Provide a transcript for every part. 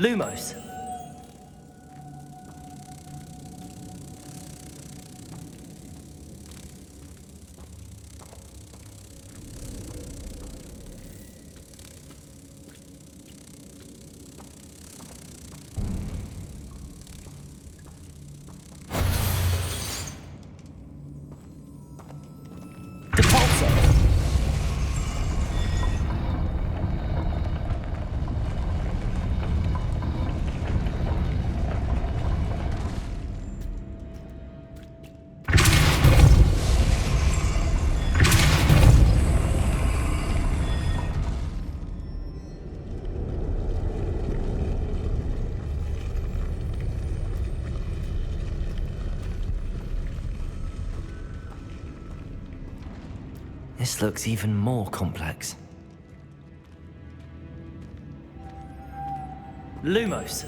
Lumos. This looks even more complex. Lumos.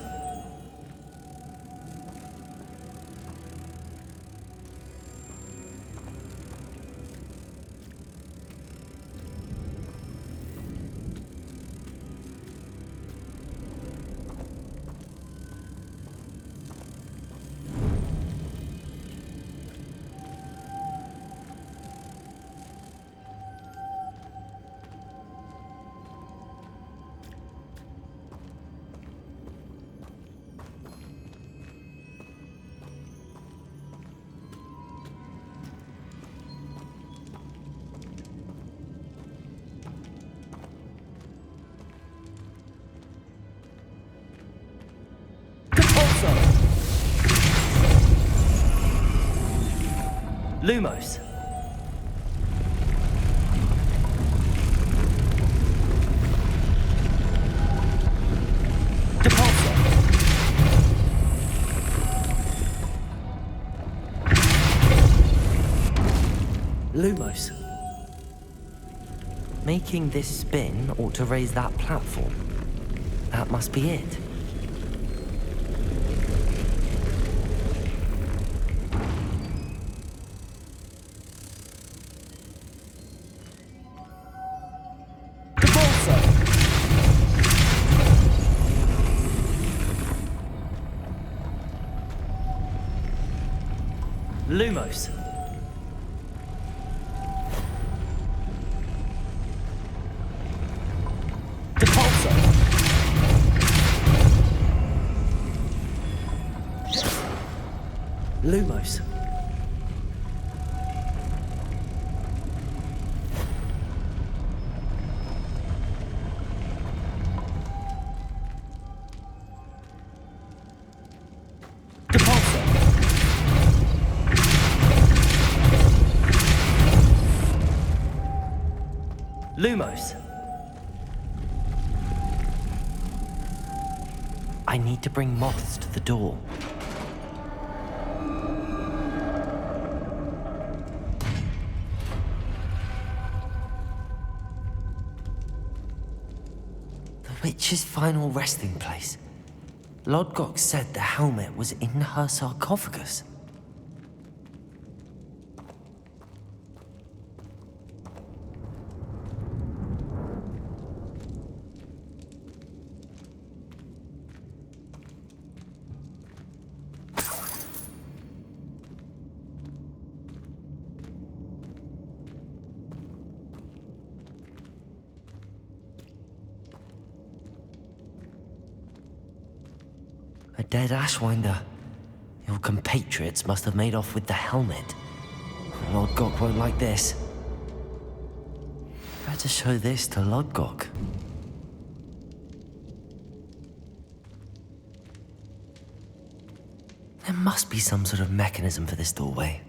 Lumos. Depulsor. Lumos. Making this spin ought to raise that platform. That must be it. Lumos. Depulsor. Lumos. Lumos. I need to bring moths to the door. The witch's final resting place. Lodgok said the helmet was in her sarcophagus. A dead Ashwinder. Your compatriots must have made off with the helmet. Lodgok won't like this. Better show this to Lodgok. There must be some sort of mechanism for this doorway.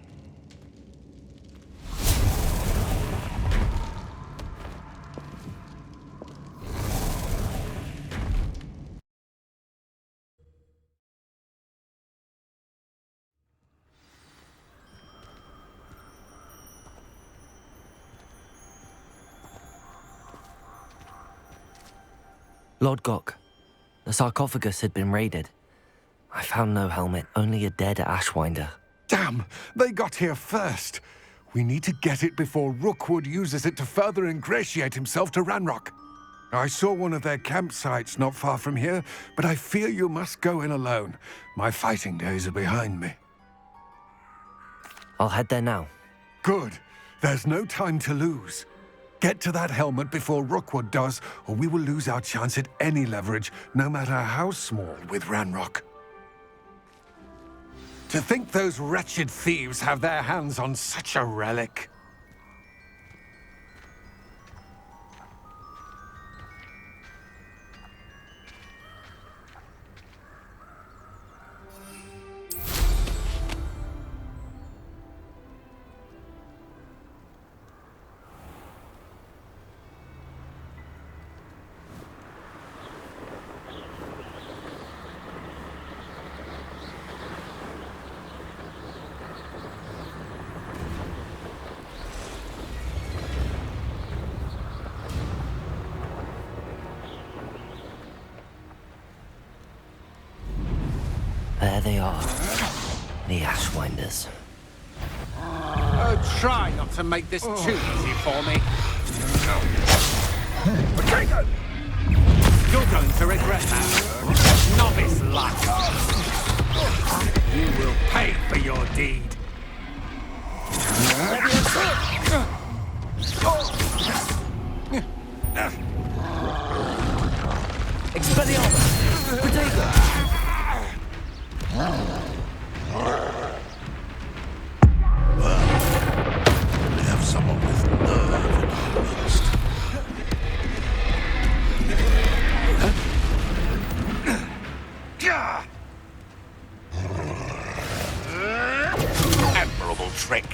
Lodgok, the sarcophagus had been raided. I found no helmet, only a dead Ashwinder. Damn! They got here first! We need to get it before Rookwood uses it to further ingratiate himself to Ranrock. I saw one of their campsites not far from here, but I fear you must go in alone. My fighting days are behind me. I'll head there now. Good. There's no time to lose. Get to that helmet before Rookwood does, or we will lose our chance at any leverage, no matter how small, with Ranrock. To think those wretched thieves have their hands on such a relic. There they are. The Ashwinders. Try not to make this too easy for me. Potato! You're going to regret that. Novice luck. You will pay for your deed. Expelliarmus! Potato! We have someone with nerve in our midst. Admirable trick.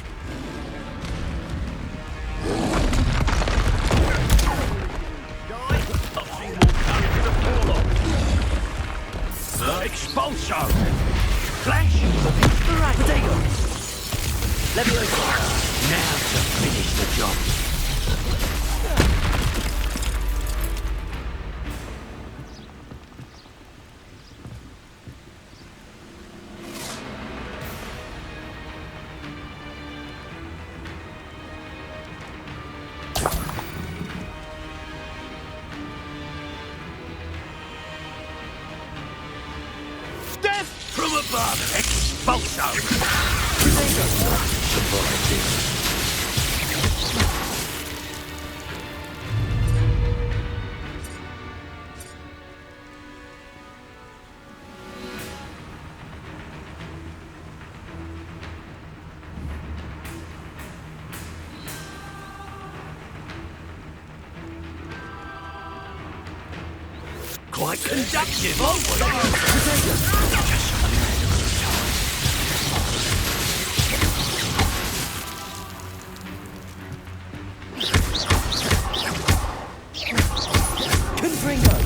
Expulso! Flash! Right, potato! Leviosa! Now to finish the job. Death from above! Expulso! Quite conductive, Confringo!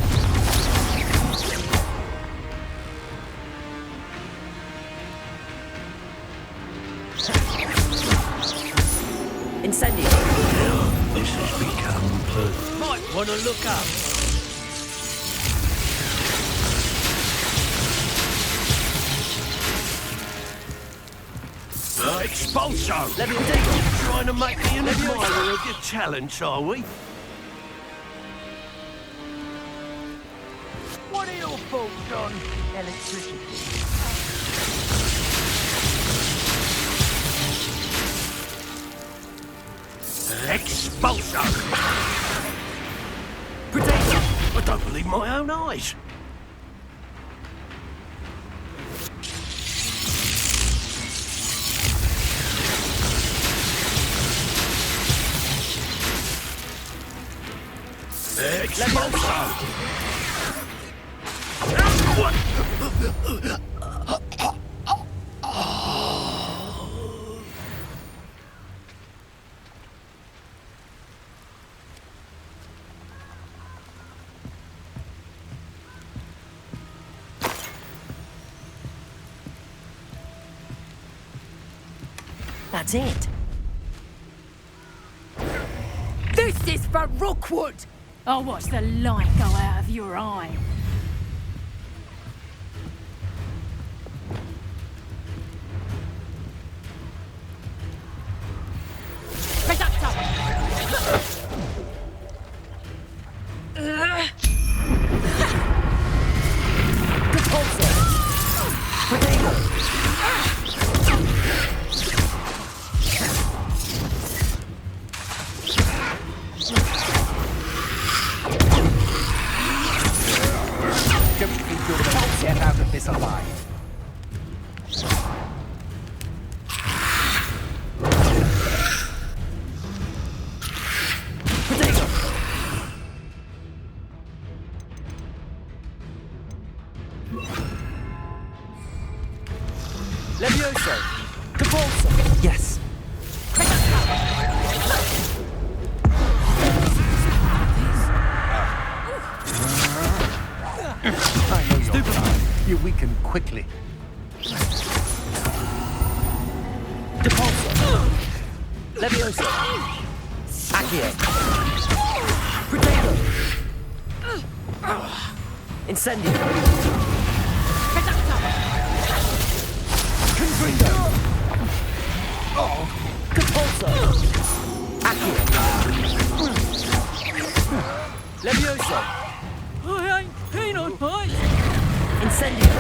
Incendio! This has become blue. Might want to look up. Expulso! Leviosa! Trying to make me an admirer of your challenge, are we? What are your thoughts on electricity? Expulso! Potato! I don't believe my own eyes. Expulso! That's it. This is for Rookwood! I'll watch the light go out of your eye. Protector! get out of this alive. Potato! Levioso! Capulso! Yes. I know you're tired. You weaken quickly. Capulso! Levioso! Accio! Potato! Incendio! Confringo! Oh! Capulso! Accio! Levioso! I ain't keen on heights. Incendio!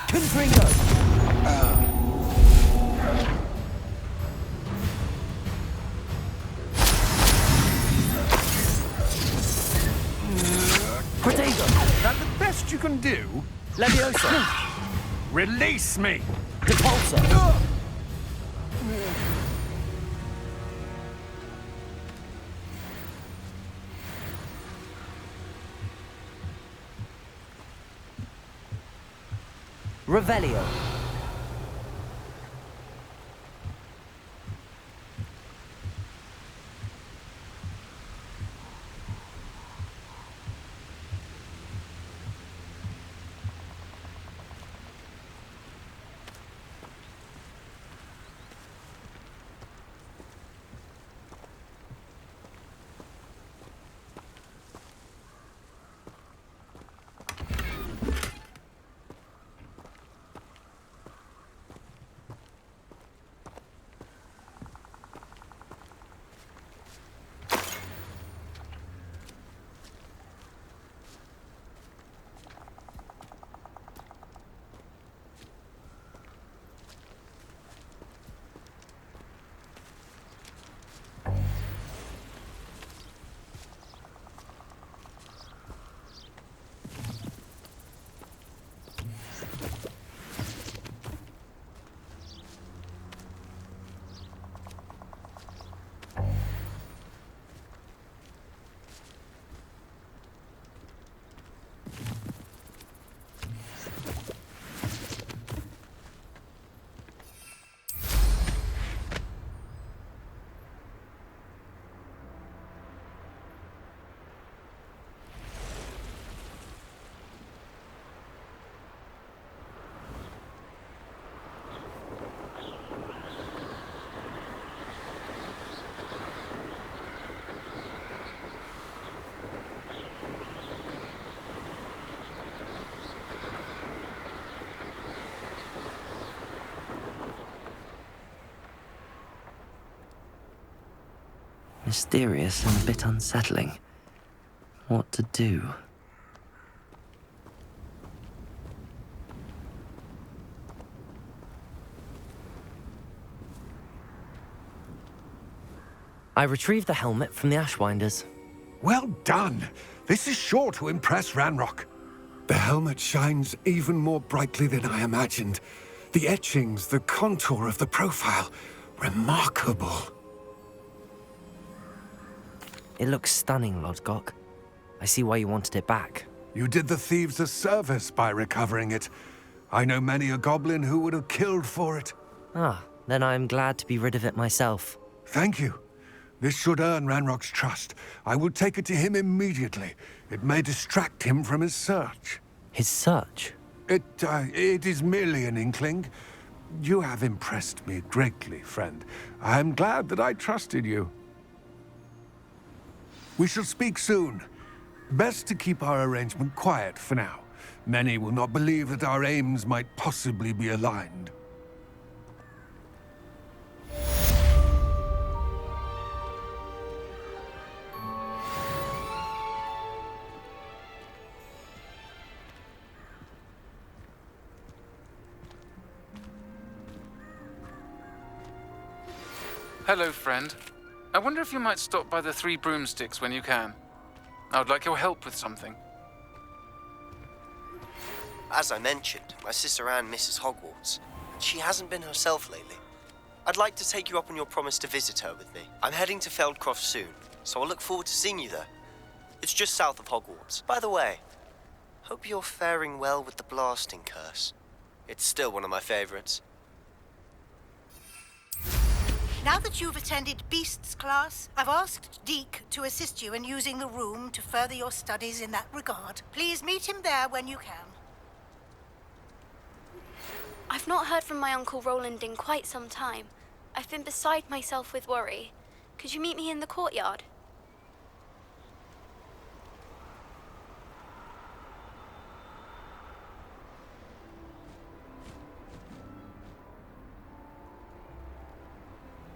Confringo! Potato! That the best you can do? Levioso! Release me! Depulso! Revelio! Mysterious and a bit unsettling. What to do? I retrieved the helmet from the Ashwinders. Well done. This is sure to impress Ranrock. The helmet shines even more brightly than I imagined. The etchings, the contour of the profile. Remarkable. It looks stunning, Lodgok. I see why you wanted it back. You did the thieves a service by recovering it. I know many a goblin who would have killed for it. Ah, then I am glad to be rid of it myself. Thank you. This should earn Ranrock's trust. I will take it to him immediately. It may distract him from his search. His search? It is merely an inkling. You have impressed me greatly, friend. I am glad that I trusted you. We shall speak soon. Best to keep our arrangement quiet for now. Many will not believe that our aims might possibly be aligned. Hello, friend. I wonder if you might stop by the Three Broomsticks when you can. I would like your help with something. As I mentioned, my sister Anne misses Hogwarts, and she hasn't been herself lately. I'd like to take you up on your promise to visit her with me. I'm heading to Feldcroft soon, so I'll look forward to seeing you there. It's just south of Hogwarts. By the way, hope you're faring well with the blasting curse. It's still one of my favorites. Now that you've attended Beasts class, I've asked Deke to assist you in using the room to further your studies in that regard. Please meet him there when you can. I've not heard from my Uncle Roland in quite some time. I've been beside myself with worry. Could you meet me in the courtyard?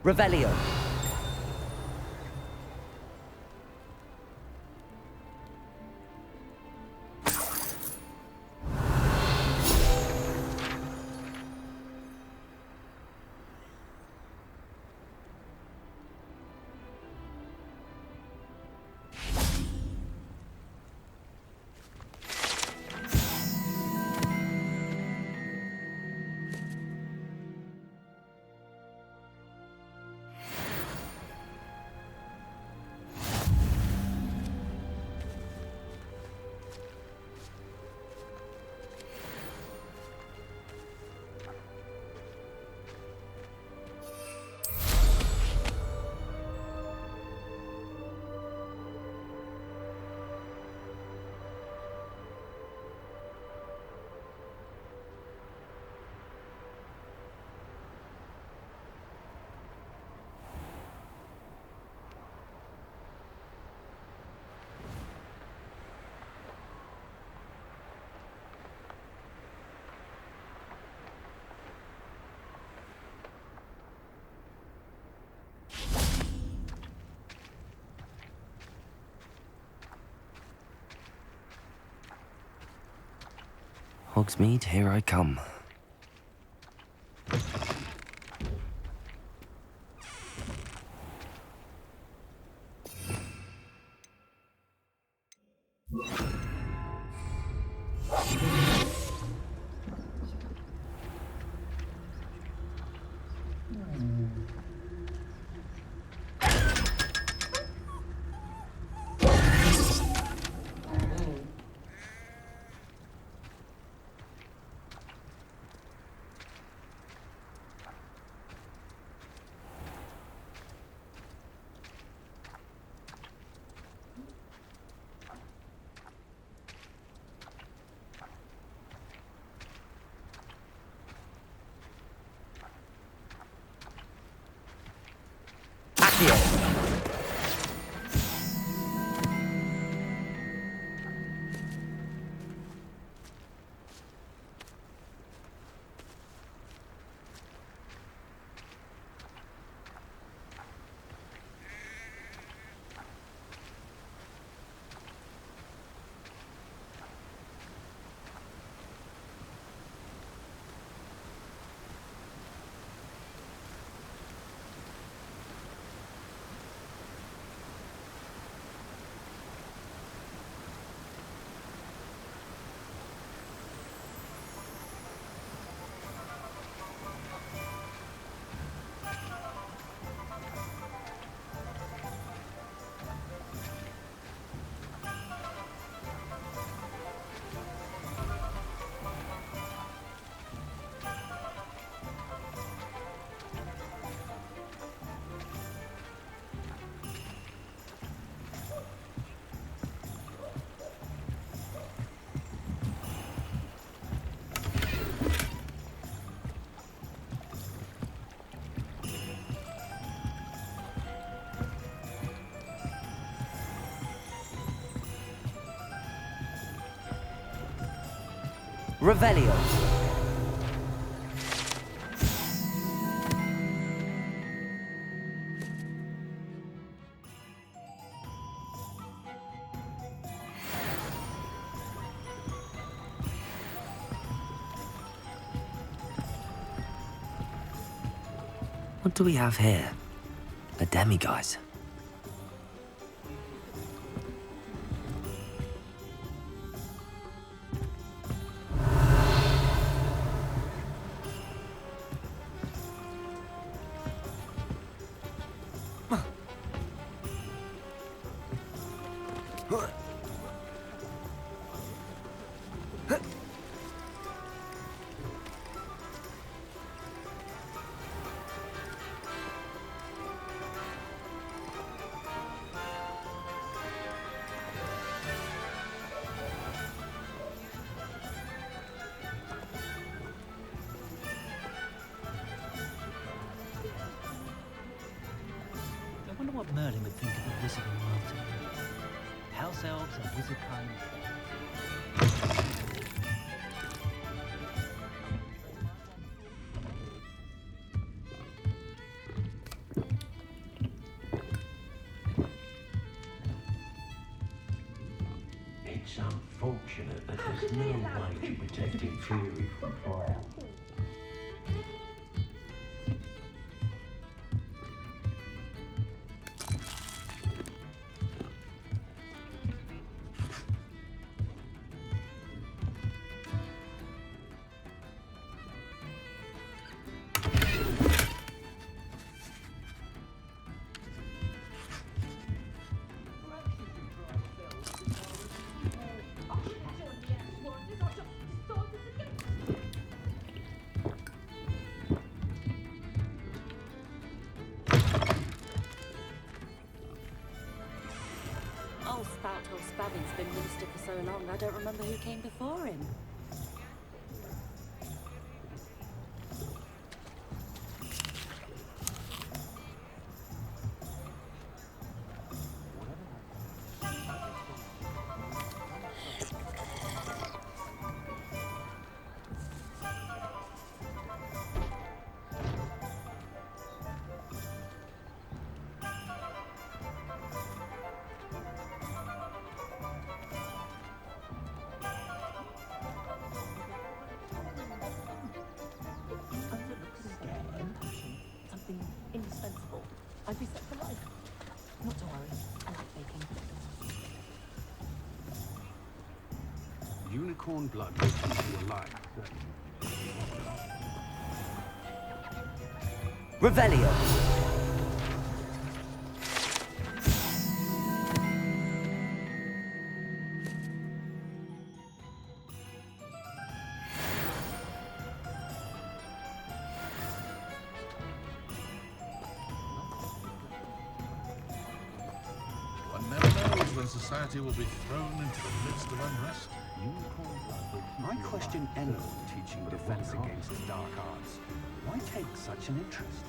Revelio. Hogsmeade, here I come. Accio. Revelio. What do we have here? A demiguise. what Merlin would think of a wizarding world today. House elves and wizard kind. It's unfortunate that there's no way to protect Fury from fire. Old Spout or Spavin's been minister for so long, I don't remember who came before him. Indispensable. I'd be set for life. Not to worry, I like baking. Unicorn blood will keep you alive. Revelio. One never knows when society will be thrown into the midst of unrest. I question anyone teaching defense against dark arts. Why take such an interest?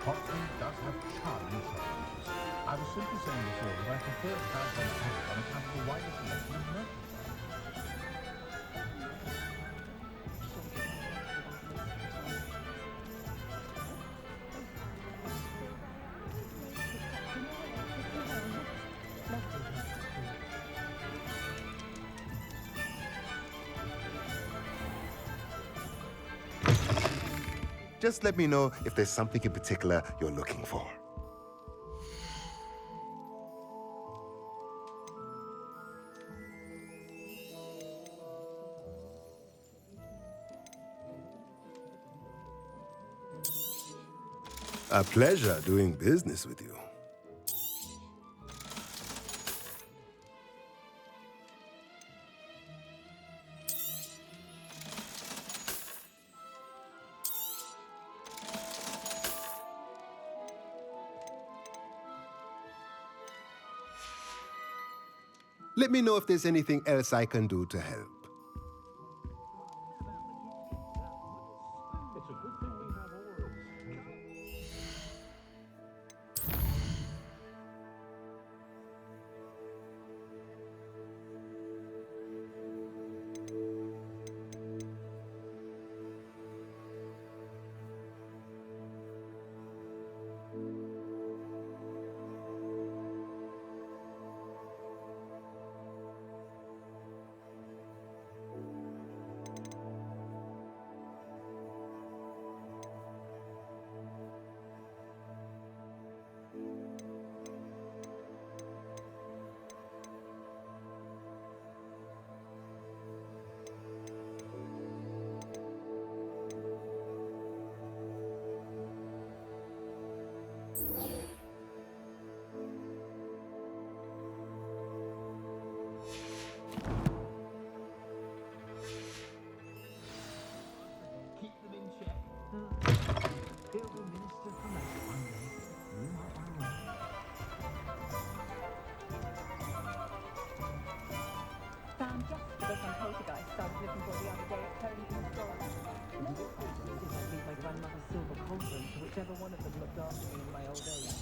Hogwarts does have charming surroundings. I was simply saying before that I prefer to have one on account of the wider selection of merchandise. Just let me know if there's something in particular you're looking for. A pleasure doing business with you. Let me know if there's anything else I can do to help. It's a good thing we have oils. children to whichever one of them looked after me in my old age.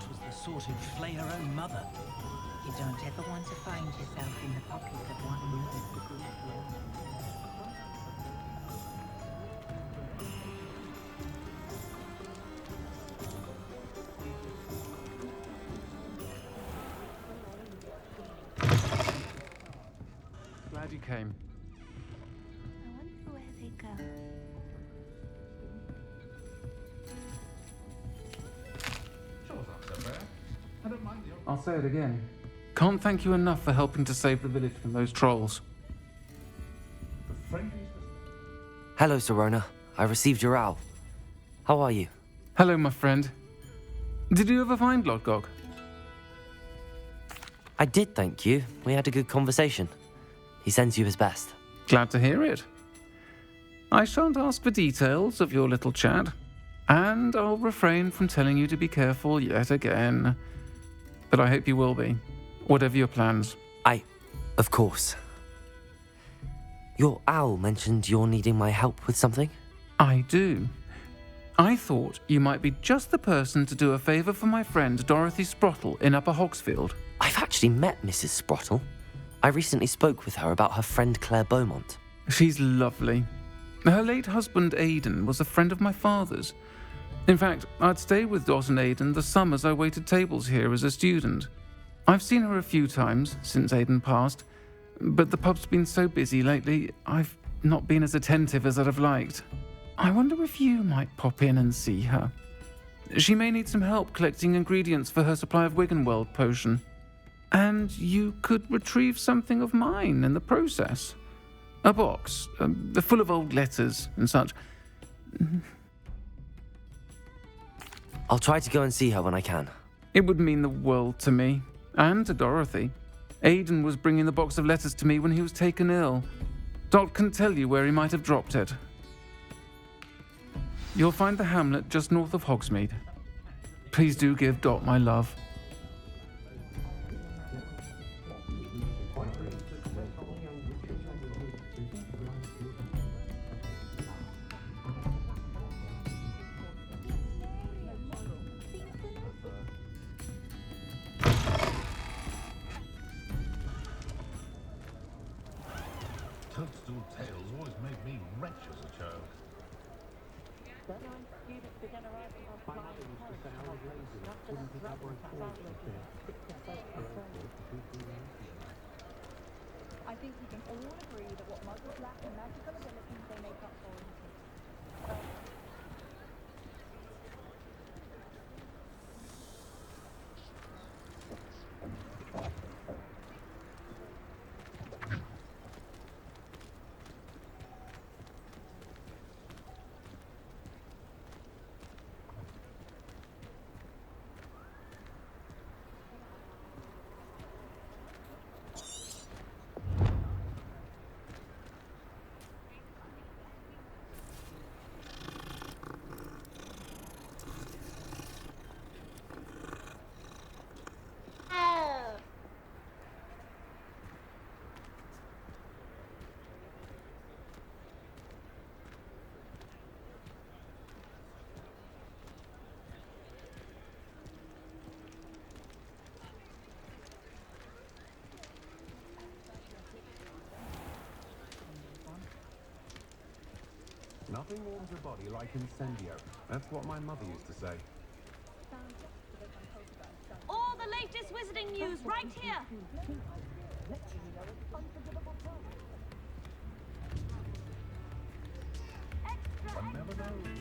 Was the sort who'd flay her own mother. You don't ever want to find yourself in the pocket of one. Glad you came. I wonder where they go. I'll say it again. Can't thank you enough for helping to save the village from those trolls. Hello, Serona. I received your owl. How are you? Hello, my friend. Did you ever find Lodgok? I did, thank you. We had a good conversation. He sends you his best. Glad to hear it. I shan't ask for details of your little chat, and I'll refrain from telling you to be careful yet again. But I hope you will be, whatever your plans. Of course. Your owl mentioned you're needing my help with something? I do. I thought you might be just the person to do a favour for my friend Dorothy Sprottle in Upper Hogsfield. I've actually met Mrs. Sprottle. I recently spoke with her about her friend Claire Beaumont. She's lovely. Her late husband Aidan was a friend of my father's. In fact, I'd stay with Dot and Aidan the summers I waited tables here as a student. I've seen her a few times since Aidan passed, but the pub's been so busy lately, I've not been as attentive as I'd have liked. I wonder if you might pop in and see her. She may need some help collecting ingredients for her supply of Wiggenweld potion. And you could retrieve something of mine in the process. A box, full of old letters and such. I'll try to go and see her when I can. It would mean the world to me, and to Dorothy. Aidan was bringing the box of letters to me when he was taken ill. Dot can tell you where he might have dropped it. You'll find the hamlet just north of Hogsmeade. Please do give Dot my love. Toadstool tales always made me wretch as a child. I think we can all agree that what muggles lack in magical abilities they make up for in Nothing warms a body like incendio. That's what my mother used to say. All the latest wizarding news right here! One never knows.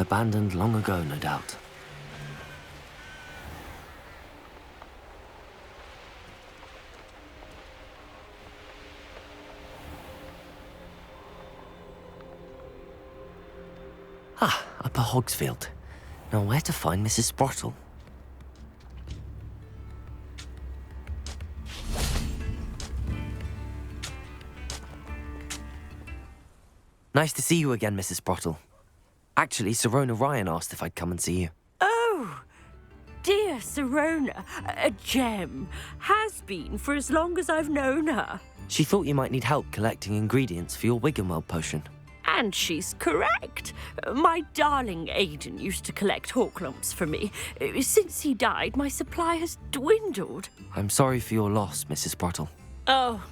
abandoned long ago, no doubt. Ah, Upper Hogsfield. Now where to find Mrs. Sprottle? Nice to see you again, Mrs. Sprottle. Actually, Sirona Ryan asked if I'd come and see you. Oh, dear Sirona, a gem. Has been for as long as I've known her. She thought you might need help collecting ingredients for your Wiggenweld potion. And she's correct. My darling Aidan used to collect Horklumps for me. Since he died, my supply has dwindled. I'm sorry for your loss, Mrs. Sprottle. Oh,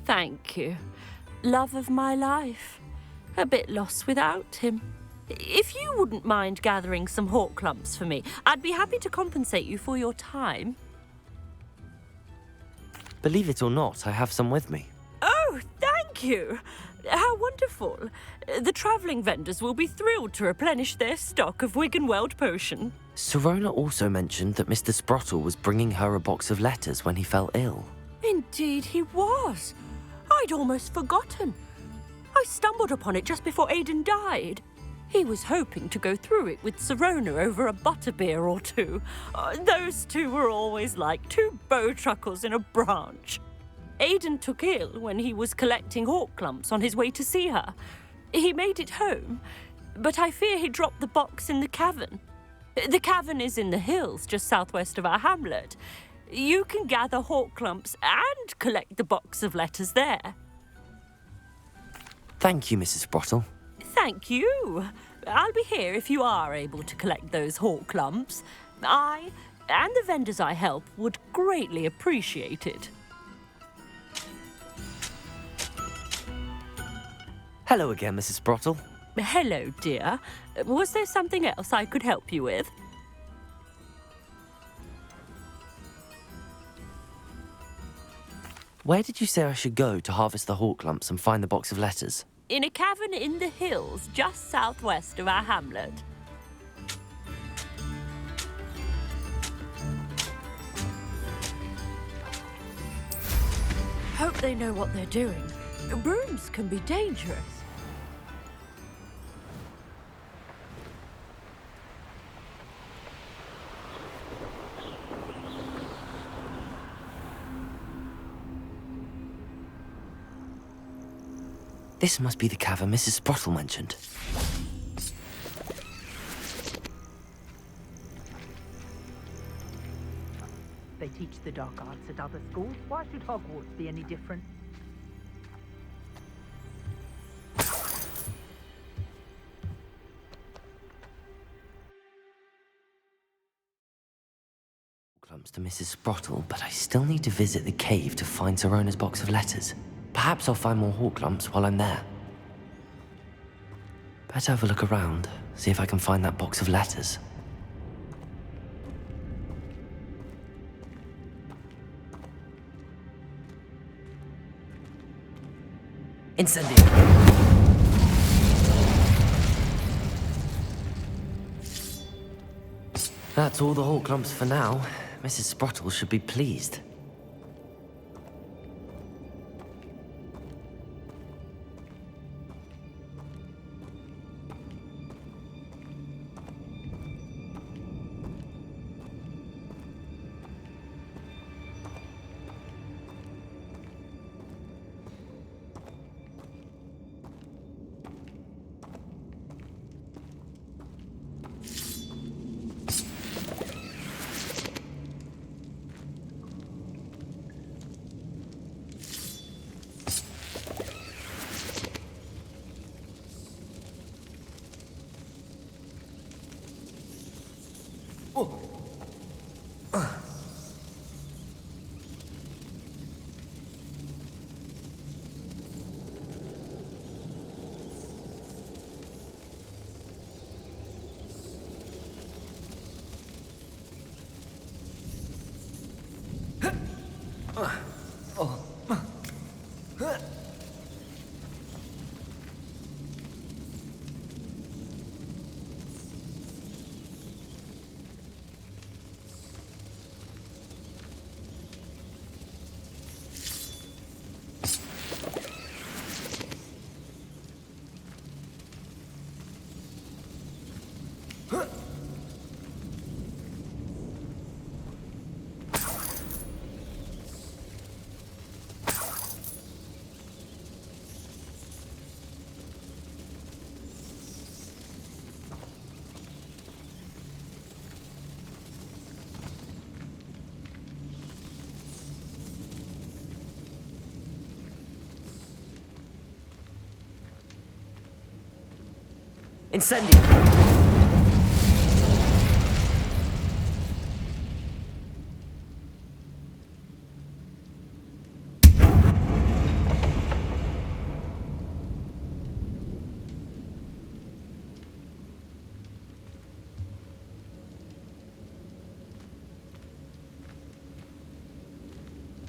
thank you. Love of my life. A bit lost without him. If you wouldn't mind gathering some Horklumps for me, I'd be happy to compensate you for your time. Believe it or not, I have some with me. Oh, thank you. How wonderful. The travelling vendors will be thrilled to replenish their stock of Wiggenweld potion. Sirona also mentioned that Mr. Sprottle was bringing her a box of letters when he fell ill. Indeed he was. I'd almost forgotten. I stumbled upon it just before Aidan died. He was hoping to go through it with Sirona over a butterbeer or two. Those two were always like two bowtruckles in a branch. Aidan took ill when he was collecting Horklumps on his way to see her. He made it home, but I fear he dropped the box in the cavern. The cavern is in the hills just southwest of our hamlet. You can gather Horklumps and collect the box of letters there. Thank you, Mrs. Sprottle. Thank you. I'll be here if you are able to collect those Horklumps. I and the vendors I help would greatly appreciate it. Hello again, Mrs. Sprottle. Hello, dear. Was there something else I could help you with? Where did you say I should go to harvest the Horklumps and find the box of letters? In a cavern in the hills just southwest of our hamlet. Hope they know what they're doing. Brooms can be dangerous. This must be the cavern Mrs. Sprottle mentioned. They teach the dark arts at other schools. Why should Hogwarts be any different? Horklumps to Mrs. Sprottle, but I still need to visit the cave to find Sirona's box of letters. Perhaps I'll find more Horklumps while I'm there. Better have a look around, see if I can find that box of letters. Incendio! That's all the Horklumps for now. Mrs. Sprottle should be pleased. Incendio!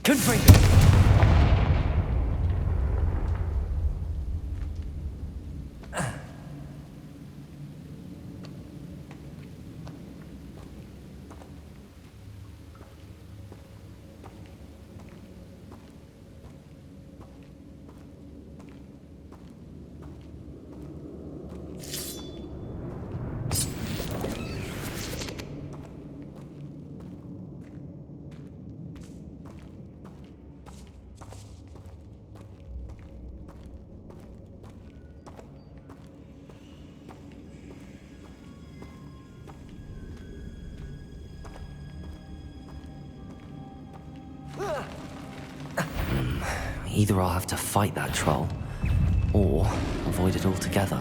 Confringo! Either I'll have to fight that troll, or avoid it altogether.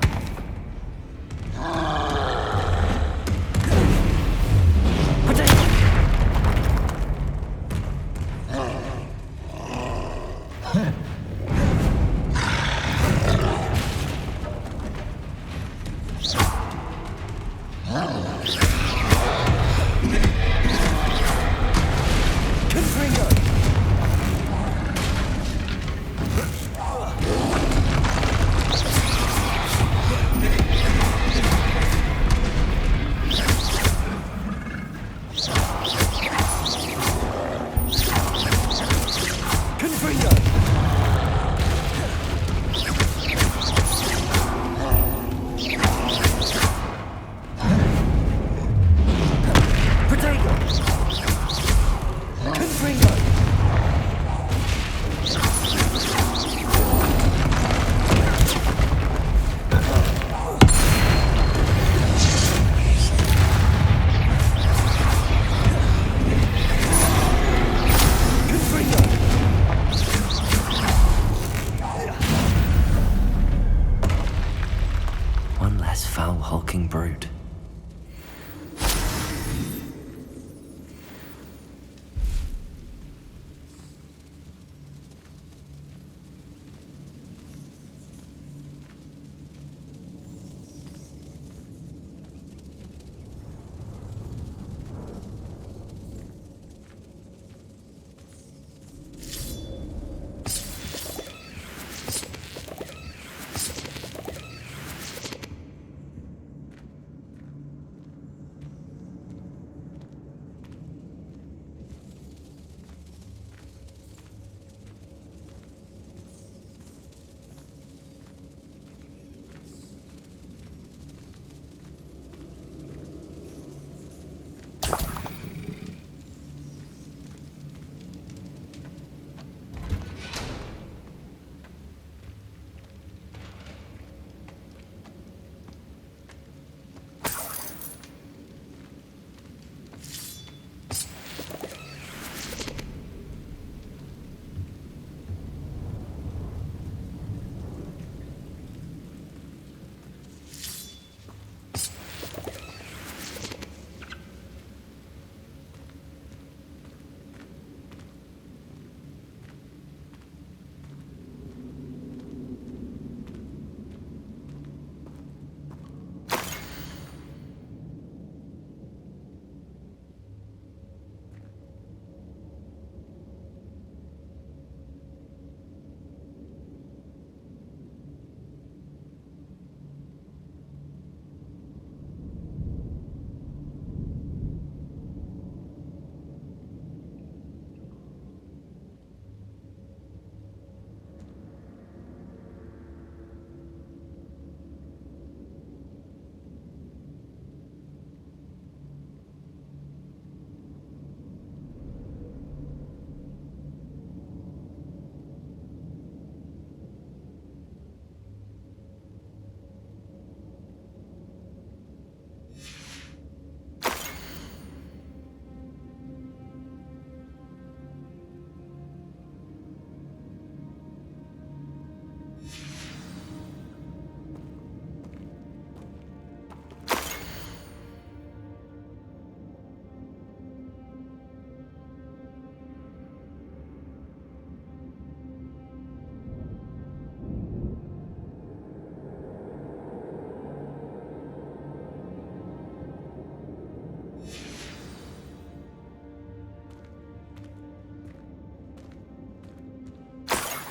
Foul-hulking brute.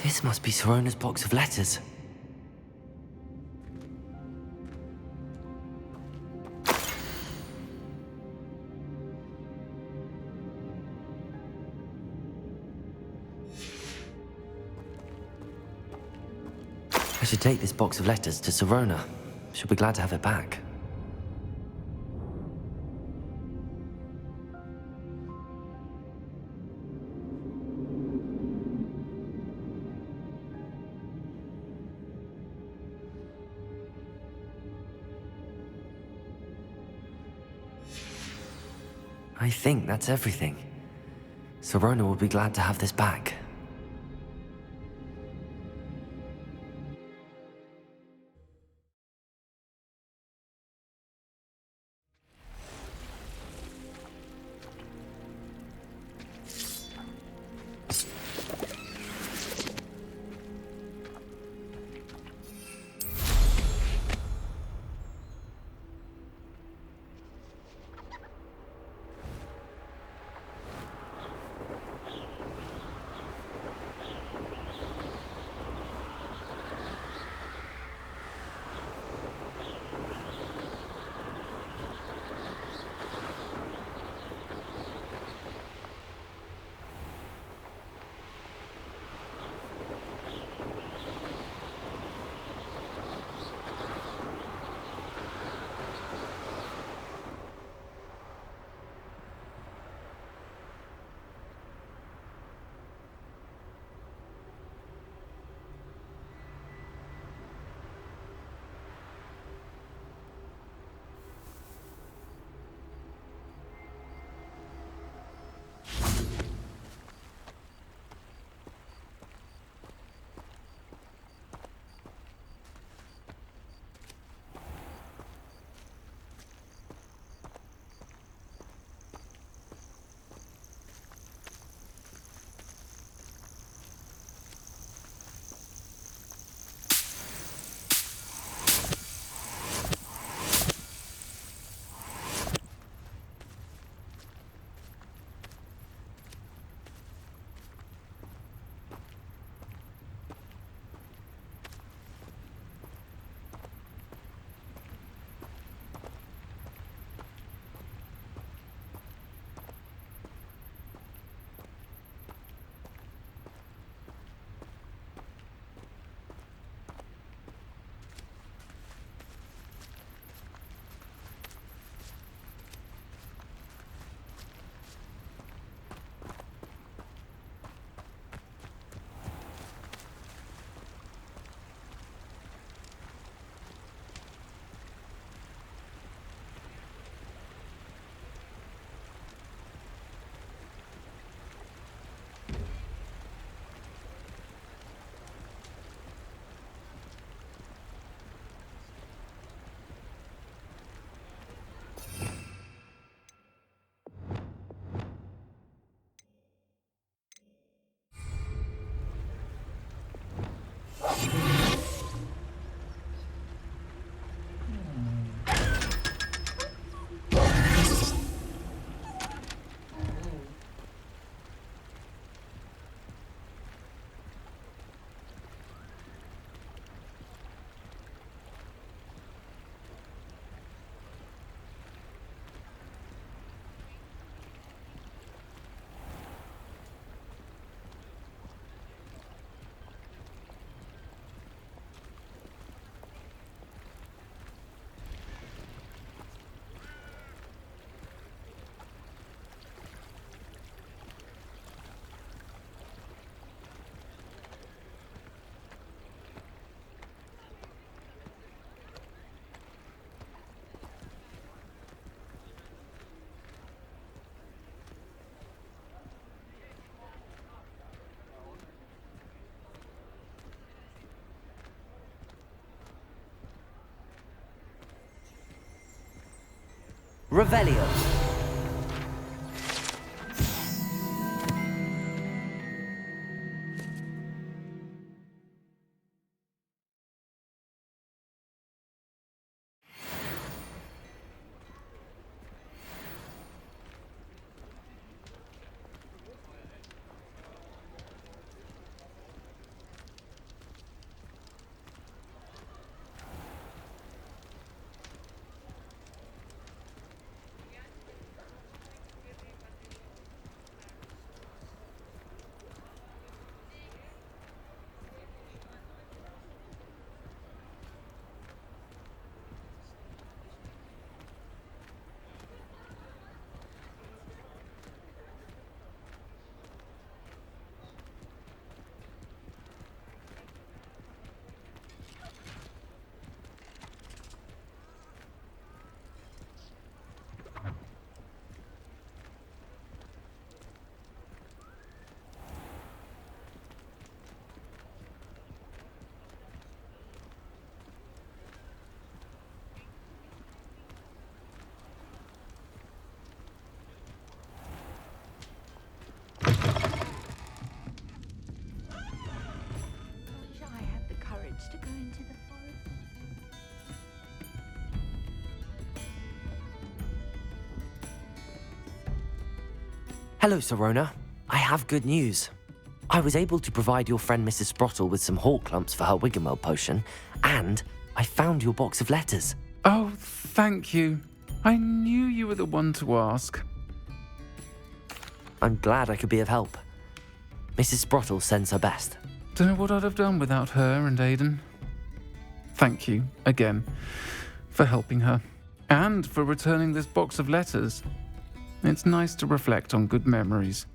This must be Sorona's box of letters. I should take this box of letters to Sorona. She'll be glad to have it back. I think that's everything. Sorona will be glad to have this back. Revelio. Hello, Serona. I have good news. I was able to provide your friend Mrs. Sprottle with some hawk clumps for her Wiggenweld potion, and I found your box of letters. Oh, thank you. I knew you were the one to ask. I'm glad I could be of help. Mrs. Sprottle sends her best. Don't know what I'd have done without her and Aidan. Thank you, again, for helping her, and for returning this box of letters. It's nice to reflect on good memories.